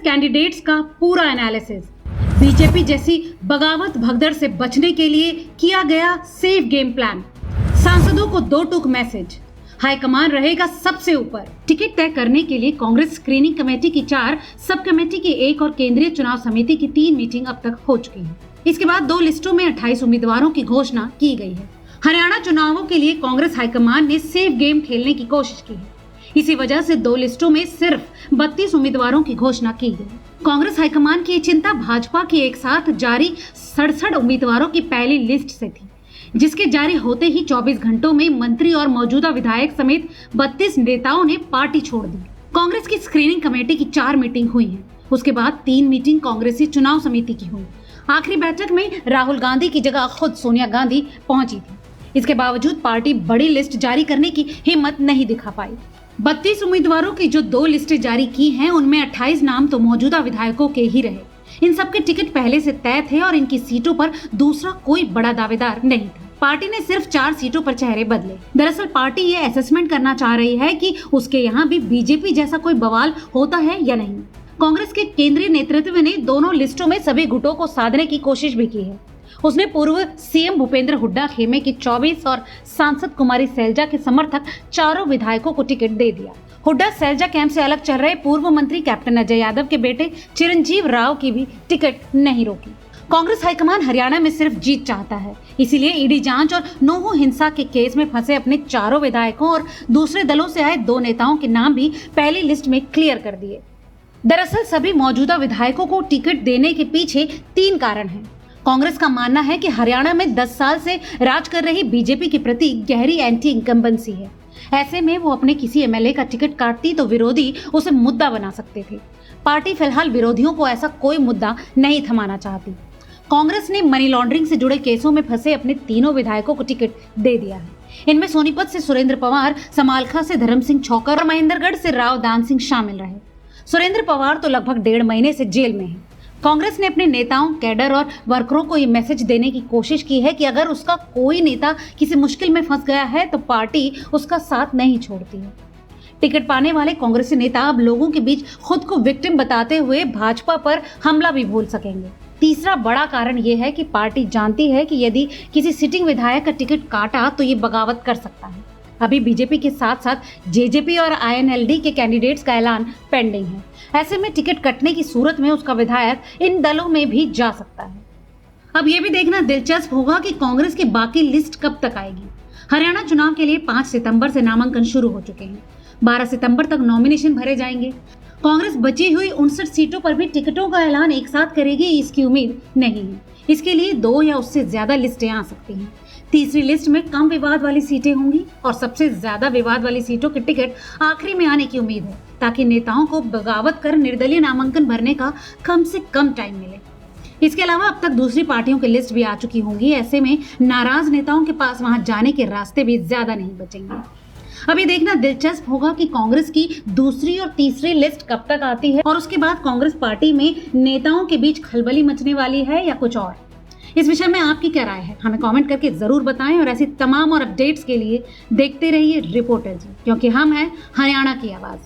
Candidates का पूरा analysis. BJP जैसी बगावत भगदड़ से बचने के लिए किया गया सेफ गेम प्लान। सांसदों को 2 टूक मैसेज। हाईकमान रहेगा सबसे ऊपर। टिकट तय करने के लिए कांग्रेस स्क्रीनिंग कमेटी की 4, सब कमेटी की 1 और केंद्रीय चुनाव समिति की 3 मीटिंग अब तक हो चुकी है। इसके बाद 2 लिस्टों में 28 उम्मीदवारों की घोषणा की गई है। हरियाणा चुनावों के लिए कांग्रेस हाईकमान ने सेफ गेम खेलने की कोशिश की है। इसी वजह से 2 लिस्टों में सिर्फ 32 उम्मीदवारों की घोषणा की गई। कांग्रेस हाईकमान की चिंता भाजपा की एक साथ जारी 67 उम्मीदवारों की पहली लिस्ट से थी, जिसके जारी होते ही 24 घंटों में मंत्री और मौजूदा विधायक समेत 32 नेताओं ने पार्टी छोड़ दी। कांग्रेस की स्क्रीनिंग कमेटी की 4 मीटिंग हुई है। उसके बाद 3 मीटिंग कांग्रेसी चुनाव समिति की हुई। आखिरी बैठक में राहुल गांधी की जगह खुद सोनिया गांधी पहुंची थी। इसके बावजूद पार्टी बड़ी लिस्ट जारी करने की हिम्मत नहीं दिखा पाई। 32 उम्मीदवारों की जो 2 लिस्टें जारी की हैं, उनमें 28 नाम तो मौजूदा विधायकों के ही रहे। इन सबके टिकट पहले से तय थे और इनकी सीटों पर दूसरा कोई बड़ा दावेदार नहीं था। पार्टी ने सिर्फ 4 सीटों पर चेहरे बदले। दरअसल पार्टी ये असेसमेंट करना चाह रही है कि उसके यहाँ भी बीजेपी जैसा कोई बवाल होता है या नहीं। कांग्रेस के केंद्रीय नेतृत्व ने दोनों लिस्टों में सभी गुटों को साधने की कोशिश भी की है। उसने पूर्व सीएम भूपेंद्र हुड्डा खेमे की 24 और सांसद कुमारी सैलजा के समर्थक 4 विधायकों को टिकट दे दिया। हुड्डा सैलजा कैंप से अलग चल रहे पूर्व मंत्री कैप्टन अजय यादव के बेटे चिरंजीव राव की भी टिकट नहीं रोकी। कांग्रेस हाईकमान हरियाणा में सिर्फ जीत चाहता है, इसीलिए ईडी जांच और नोहू हिंसा के केस में फंसे अपने 4 विधायकों और दूसरे दलों से आए 2 नेताओं के नाम भी पहली लिस्ट में क्लियर कर दिए। दरअसल सभी मौजूदा विधायकों को टिकट देने के पीछे 3 कारण हैं। कांग्रेस का मानना है कि हरियाणा में 10 साल से राज कर रही बीजेपी के प्रति गहरी एंटी इनकम्बेंसी है। ऐसे में वो अपने किसी एमएलए का टिकट काटती तो विरोधी उसे मुद्दा बना सकते थे। पार्टी फिलहाल विरोधियों को ऐसा कोई मुद्दा नहीं थमाना चाहती। कांग्रेस ने मनी लॉन्ड्रिंग से जुड़े केसों में फंसे अपने 3 विधायकों को टिकट दे दिया है। इनमें सोनीपत से सुरेंद्र पवार, समालखा से धर्म सिंह छोकर और महेंद्रगढ़ से राव दान सिंह शामिल रहे। सुरेंद्र पवार तो लगभग 1.5 महीने से जेल में है। कांग्रेस ने अपने नेताओं, कैडर और वर्करों को ये मैसेज देने की कोशिश की है कि अगर उसका कोई नेता किसी मुश्किल में फंस गया है तो पार्टी उसका साथ नहीं छोड़ती है। टिकट पाने वाले कांग्रेसी नेता अब लोगों के बीच खुद को विक्टिम बताते हुए भाजपा पर हमला भी बोल सकेंगे। तीसरा बड़ा कारण ये है कि पार्टी जानती है कि यदि किसी सिटिंग विधायक का टिकट काटा तो ये बगावत कर सकता है। अभी बीजेपी के साथ साथ जेजेपी और आईएनएलडी के कैंडिडेट्स का ऐलान पेंडिंग है। ऐसे में टिकट कटने की सूरत में उसका विधायक इन दलों में भी जा सकता है। अब ये भी देखना दिलचस्प होगा कि कांग्रेस की बाकी लिस्ट कब तक आएगी। हरियाणा चुनाव के लिए 5 सितंबर से नामांकन शुरू हो चुके हैं। 12 सितंबर तक नॉमिनेशन भरे जाएंगे। कांग्रेस बची हुई 59 सीटों पर भी टिकटों का ऐलान एक साथ करेगी, इसकी उम्मीद नहीं है। इसके लिए 2 या उससे ज्यादा लिस्टें आ सकती हैं। तीसरी लिस्ट में कम विवाद वाली सीटें होंगी और सबसे ज्यादा विवाद वाली सीटों के टिकट आखिरी में आने की उम्मीद है, ताकि नेताओं को बगावत कर निर्दलीय नामांकन भरने का कम से कम टाइम मिले। इसके अलावा अब तक दूसरी पार्टियों की लिस्ट भी आ चुकी होंगी। ऐसे में नाराज नेताओं के पास वहां जाने के रास्ते भी ज्यादा नहीं बचेंगे। अभी देखना दिलचस्प होगा कि कांग्रेस की दूसरी और तीसरी लिस्ट कब तक आती है और उसके बाद कांग्रेस पार्टी में नेताओं के बीच खलबली मचने वाली है या कुछ और। इस विषय में आपकी क्या राय है, हमें कमेंट करके जरूर बताएं और ऐसी तमाम और अपडेट्स के लिए देखते रहिए रिपोर्टर जी, क्योंकि हम हैं हरियाणा की आवाज।